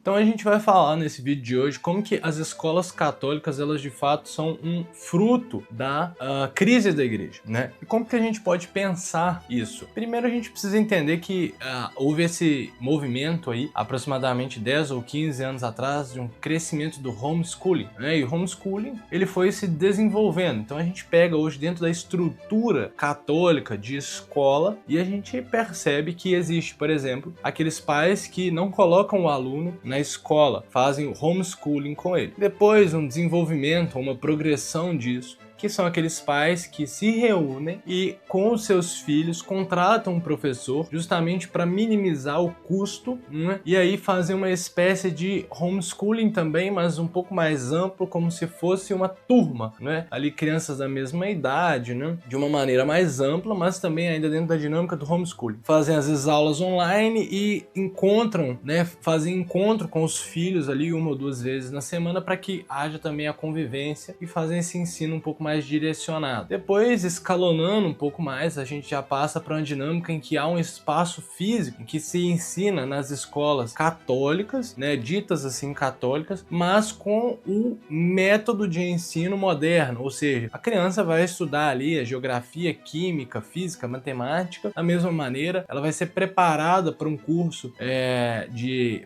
Então a gente vai falar nesse vídeo de hoje como que as escolas católicas, elas de fato são um fruto da crise da igreja, né? E como que a gente pode pensar isso? Primeiro a gente precisa entender que houve esse movimento aí, aproximadamente 10 ou 15 anos atrás, de um crescimento do homeschooling, né? E o homeschooling, ele foi se desenvolvendo. Então a gente pega hoje dentro da estrutura católica de escola e a gente percebe que existe, por exemplo, aqueles pais que não colocam o aluno na escola, fazem o homeschooling com ele. Depois, um desenvolvimento, uma progressão disso, que são aqueles pais que se reúnem e com os seus filhos contratam um professor justamente para minimizar o custo, né? E aí fazer uma espécie de homeschooling também, mas um pouco mais amplo, como se fosse uma turma, né? Ali crianças da mesma idade, né? De uma maneira mais ampla, mas também ainda dentro da dinâmica do homeschooling. Fazem às vezes aulas online e encontram, né? Fazem encontro com os filhos ali 1 ou 2 vezes na semana para que haja também a convivência e fazem esse ensino um pouco mais direcionado. Depois, escalonando um pouco mais, a gente já passa para uma dinâmica em que há um espaço físico em que se ensina nas escolas católicas, né, ditas assim católicas, mas com o método de ensino moderno, ou seja, a criança vai estudar ali a geografia, química, física, matemática, da mesma maneira, ela vai ser preparada para um curso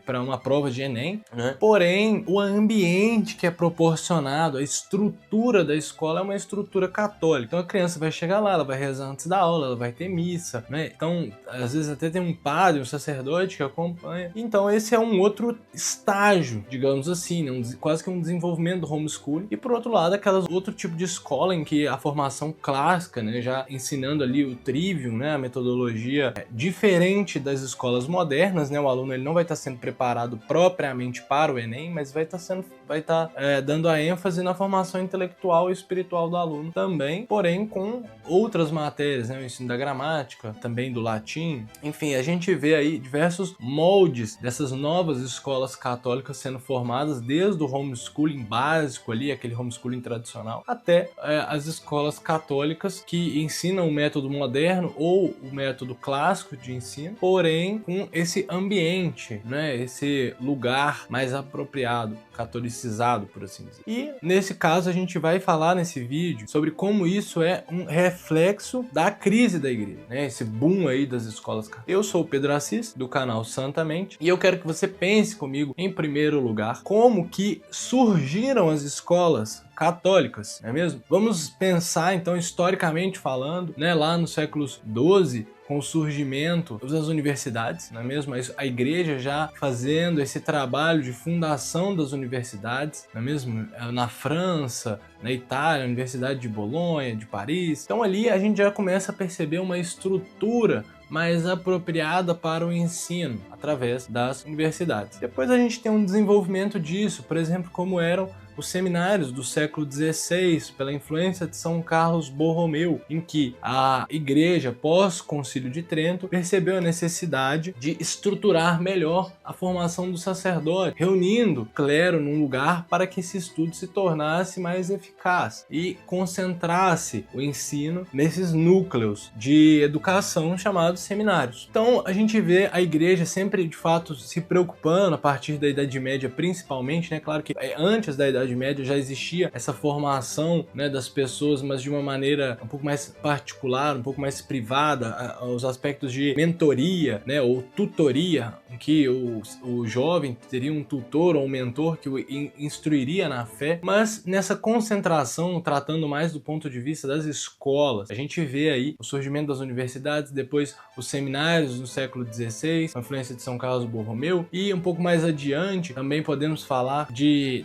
para uma prova de Enem, né? Porém, o ambiente que é proporcionado, a estrutura da escola é uma estrutura católica. Então a criança vai chegar lá, ela vai rezar antes da aula, ela vai ter missa, né? Então, às vezes até tem um padre, um sacerdote que acompanha. Então esse é um outro estágio, digamos assim, né? Quase que um desenvolvimento do homeschooling. E por outro lado, aquelas outro tipo de escola em que a formação clássica, né, já ensinando ali o trivium, né, a metodologia diferente das escolas modernas, né? O aluno ele não vai estar sendo preparado propriamente para o Enem, mas vai estar dando a ênfase na formação intelectual e espiritual do aluno também, porém com outras matérias, né? O ensino da gramática, também do latim. Enfim, a gente vê aí diversos moldes dessas novas escolas católicas sendo formadas, desde o homeschooling básico ali, aquele homeschooling tradicional, até as escolas católicas que ensinam o método moderno ou o método clássico de ensino, porém com esse ambiente, né? Esse lugar mais apropriado, catolicizado, por assim dizer. E nesse caso a gente vai falar nesse vídeo sobre como isso é um reflexo da crise da igreja, né? Esse boom aí das escolas católicas. Eu sou o Pedro Assis, do canal Santamente, e eu quero que você pense comigo, em primeiro lugar, como que surgiram as escolas católicas, não é mesmo? Vamos pensar então historicamente falando, né, lá nos séculos XII, com o surgimento das universidades, não é mesmo? A igreja já fazendo esse trabalho de fundação das universidades, não é mesmo? Na França, na Itália, a Universidade de Bolonha, de Paris. Então ali a gente já começa a perceber uma estrutura mais apropriada para o ensino através das universidades. Depois a gente tem um desenvolvimento disso, por exemplo, como eram os seminários do século XVI, pela influência de São Carlos Borromeu, em que a igreja, pós-Concílio de Trento, percebeu a necessidade de estruturar melhor a formação do sacerdote, reunindo o clero num lugar para que esse estudo se tornasse mais eficaz e concentrasse o ensino nesses núcleos de educação chamados seminários. Então a gente vê a igreja sempre de fato se preocupando a partir da Idade Média principalmente, né? Claro que antes da Idade Média já existia essa formação, né, das pessoas, mas de uma maneira um pouco mais particular, um pouco mais privada, os aspectos de mentoria, né, ou tutoria, em que o jovem teria um tutor ou um mentor que o instruiria na fé, mas nessa concentração, tratando mais do ponto de vista das escolas, a gente vê aí o surgimento das universidades, depois os seminários no século XVI, a influência de São Carlos Borromeu, e um pouco mais adiante também podemos falar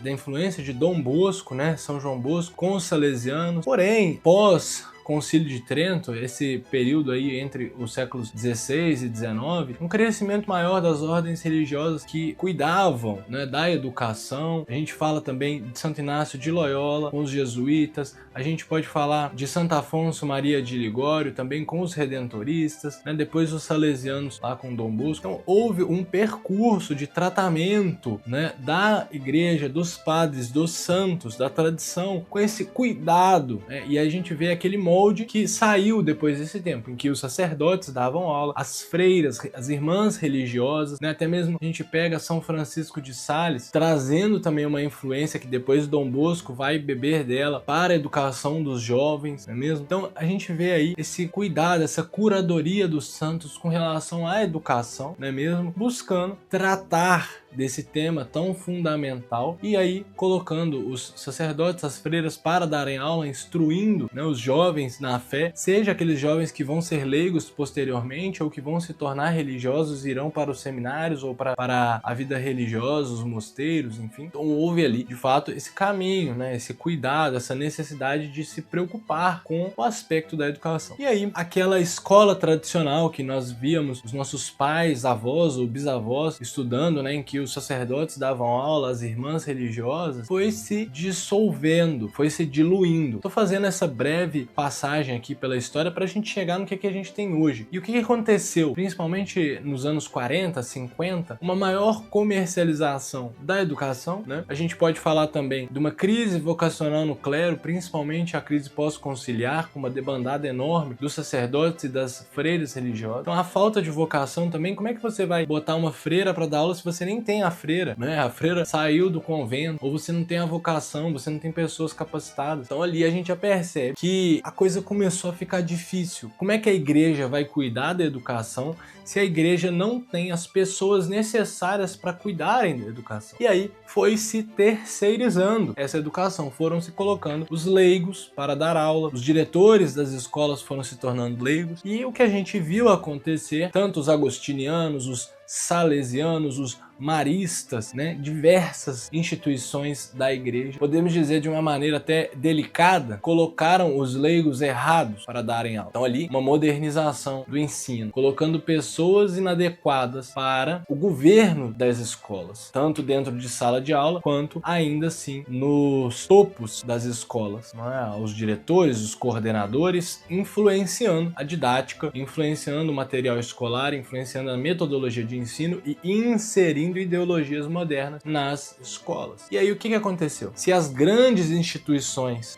da influência de Dom Bosco, né, São João Bosco, com os salesianos. Porém, pós Concílio de Trento, esse período aí entre os séculos XVI e XIX, um crescimento maior das ordens religiosas que cuidavam, né, da educação. A gente fala também de Santo Inácio de Loyola com os jesuítas, a gente pode falar de Santo Afonso Maria de Ligório também com os redentoristas, né, depois os salesianos lá com Dom Bosco. Então houve um percurso de tratamento, né, da igreja, dos padres, dos santos, da tradição, com esse cuidado, né, e a gente vê aquele molde molde que saiu depois desse tempo, em que os sacerdotes davam aula, as freiras, as irmãs religiosas, né? Até mesmo a gente pega São Francisco de Sales, trazendo também uma influência que depois Dom Bosco vai beber dela para a educação dos jovens, não é mesmo? Então a gente vê aí esse cuidado, essa curadoria dos santos com relação à educação, não é mesmo? Buscando tratar desse tema tão fundamental e aí colocando os sacerdotes, as freiras para darem aula, instruindo, né, os jovens na fé, seja aqueles jovens que vão ser leigos posteriormente ou que vão se tornar religiosos e irão para os seminários ou para a vida religiosa, os mosteiros, enfim. Então houve ali, de fato, esse caminho, né, esse cuidado, essa necessidade de se preocupar com o aspecto da educação. E aí, aquela escola tradicional que nós víamos os nossos pais, avós ou bisavós estudando, né, em que os sacerdotes davam aula, as irmãs religiosas, foi se dissolvendo, foi se diluindo. Tô fazendo essa breve passagem aqui pela história para a gente chegar no que a gente tem hoje. E o que aconteceu, principalmente nos anos 40, 50, uma maior comercialização da educação, né? A gente pode falar também de uma crise vocacional no clero, principalmente a crise pós-conciliar, com uma debandada enorme dos sacerdotes e das freiras religiosas. Então a falta de vocação também, como é que você vai botar uma freira para dar aula se você nem tem a freira, né? A freira saiu do convento, ou você não tem a vocação, você não tem pessoas capacitadas. Então ali a gente já percebe que a coisa começou a ficar difícil. Como é que a igreja vai cuidar da educação se a igreja não tem as pessoas necessárias para cuidarem da educação? E aí foi se terceirizando essa educação, foram se colocando os leigos para dar aula, os diretores das escolas foram se tornando leigos, e o que a gente viu acontecer, tanto os agostinianos, os salesianos, os maristas, né, diversas instituições da igreja, podemos dizer de uma maneira até delicada, colocaram os leigos errados para darem aula. Então ali, uma modernização do ensino, colocando pessoas inadequadas para o governo das escolas, tanto dentro de sala de aula, quanto ainda assim nos topos das escolas, não é? Os diretores, os coordenadores, influenciando a didática, influenciando o material escolar, influenciando a metodologia de ensino e inserindo ideologias modernas nas escolas. E aí o que aconteceu? Se as grandes instituições,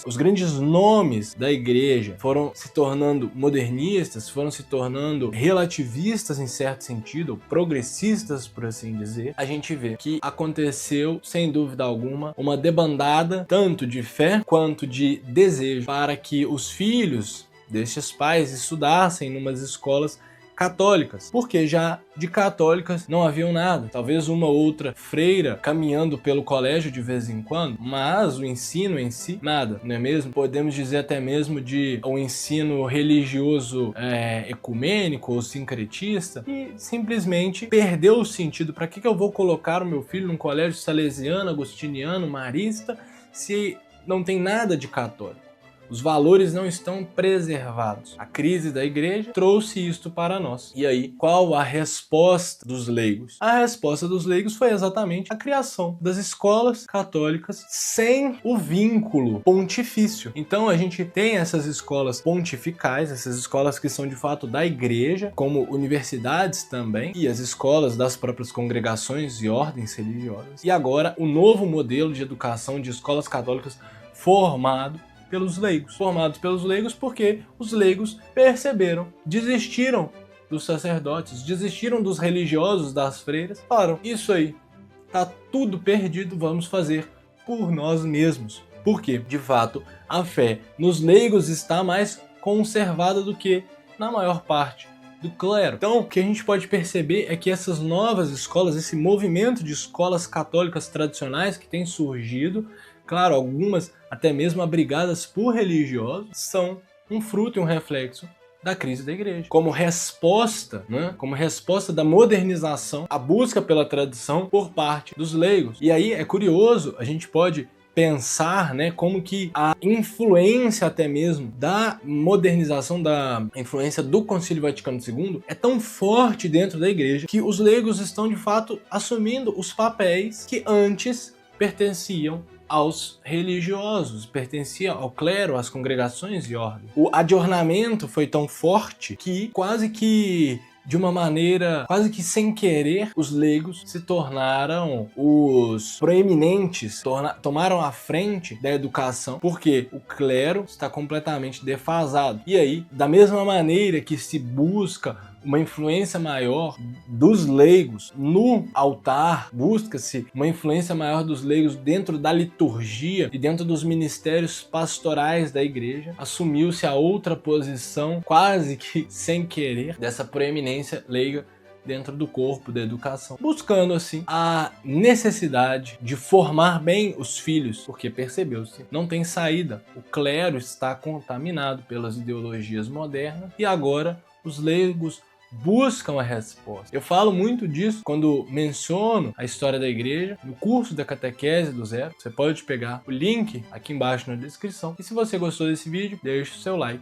os grandes nomes da igreja foram se tornando modernistas, foram se tornando relativistas em certo sentido, progressistas, por assim dizer, a gente vê que aconteceu, sem dúvida alguma, uma debandada tanto de fé quanto de desejo para que os filhos destes pais estudassem em umas escolas católicas, porque já de católicas não haviam nada, talvez uma outra freira caminhando pelo colégio de vez em quando, mas o ensino em si, nada, não é mesmo? Podemos dizer até mesmo de um ensino religioso ecumênico ou sincretista, e simplesmente perdeu o sentido. Para que eu vou colocar o meu filho num colégio salesiano, agostiniano, marista, se não tem nada de católico? Os valores não estão preservados. A crise da igreja trouxe isto para nós. E aí, qual a resposta dos leigos? A resposta dos leigos foi exatamente a criação das escolas católicas sem o vínculo pontifício. Então a gente tem essas escolas pontificais, essas escolas que são de fato da igreja, como universidades também, e as escolas das próprias congregações e ordens religiosas. E agora o novo modelo de educação de escolas católicas formados pelos leigos porque os leigos perceberam, desistiram dos sacerdotes, desistiram dos religiosos, das freiras, falaram, isso aí, tá tudo perdido, vamos fazer por nós mesmos. Porque, de fato, a fé nos leigos está mais conservada do que na maior parte do clero. Então, o que a gente pode perceber é que essas novas escolas, esse movimento de escolas católicas tradicionais que tem surgido, claro, algumas até mesmo abrigadas por religiosos, são um fruto e um reflexo da crise da igreja. Como resposta, né? Como resposta da modernização, a busca pela tradição por parte dos leigos. E aí é curioso, a gente pode pensar, né, como que a influência até mesmo da modernização, da influência do Concílio Vaticano II é tão forte dentro da igreja que os leigos estão de fato assumindo os papéis que antes pertenciam aos religiosos, pertencia ao clero, às congregações e ordens. O adornamento foi tão forte que quase que de uma maneira quase que sem querer, os leigos se tornaram os proeminentes, tomaram a frente da educação, porque o clero está completamente defasado. E aí, da mesma maneira que se busca uma influência maior dos leigos no altar, busca-se uma influência maior dos leigos dentro da liturgia e dentro dos ministérios pastorais da igreja, assumiu-se a outra posição, quase que sem querer, dessa proeminência leiga dentro do corpo da educação, buscando assim a necessidade de formar bem os filhos, porque percebeu-se, não tem saída, o clero está contaminado pelas ideologias modernas e agora os leigos buscam a resposta. Eu falo muito disso quando menciono a história da igreja no curso da Catequese do Zero. Você pode pegar o link aqui embaixo na descrição. E se você gostou desse vídeo, deixe o seu like.